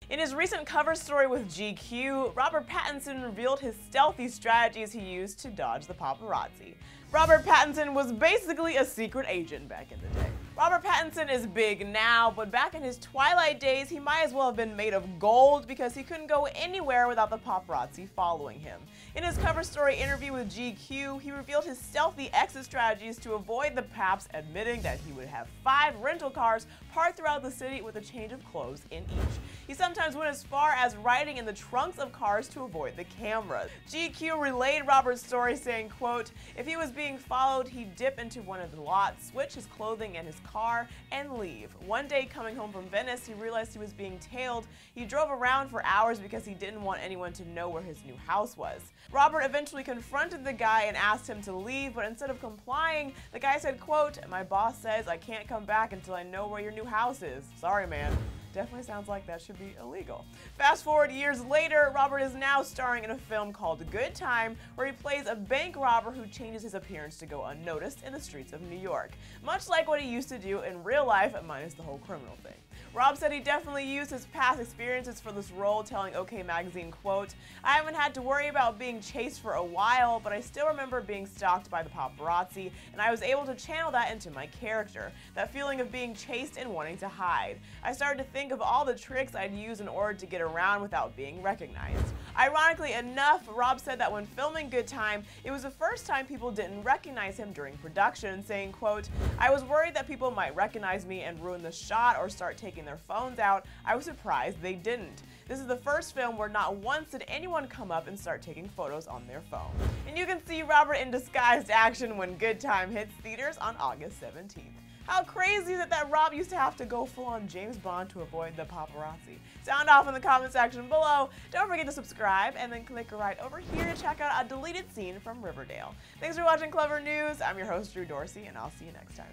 In his recent cover story with GQ, Robert Pattinson revealed his stealthy strategies he used to dodge the paparazzi. Robert Pattinson was basically a secret agent back in the day. Robert Pattinson is big now, but back in his Twilight days, he might as well have been made of gold because he couldn't go anywhere without the paparazzi following him. In his cover story interview with GQ, he revealed his stealthy exit strategies to avoid the papz, admitting that he would have 5 rental cars parked throughout the city with a change of clothes in each. He sometimes went as far as riding in the trunks of cars to avoid the cameras. GQ relayed Robert's story saying, quote, "If he was being followed, he'd dip into one of the lots, switch his clothing and his car, and leave. One day coming home from Venice, he realized he was being tailed. He drove around for hours because he didn't want anyone to know where his new house was. Robert eventually confronted the guy and asked him to leave, but instead of complying, the guy said, quote, 'My boss says I can't come back until I know where your new house is. Sorry, man.' Definitely sounds like that should be illegal." Fast forward years later, Robert is now starring in a film called Good Time, where he plays a bank robber who changes his appearance to go unnoticed in the streets of New York. Much like what he used to do in real life, minus the whole criminal thing. Rob said he definitely used his past experiences for this role, telling OK Magazine, quote, "I haven't had to worry about being chased for a while, but I still remember being stalked by the paparazzi, and I was able to channel that into my character, that feeling of being chased and wanting to hide. I started to think of all the tricks I'd use in order to get around without being recognized." Ironically enough, Rob said that when filming Good Time, it was the first time people didn't recognize him during production, saying, quote, "I was worried that people might recognize me and ruin the shot or start taking their phones out. I was surprised they didn't. This is the first film where not once did anyone come up and start taking photos on their phone." And you can see Robert in disguised action when Good Time hits theaters on August 17th. How crazy is it that Rob used to have to go full-on James Bond to avoid the paparazzi? Sound off in the comment section below. Don't forget to subscribe and then click right over here to check out a deleted scene from Riverdale. Thanks for watching Clevver News. I'm your host, Drew Dorsey, and I'll see you next time.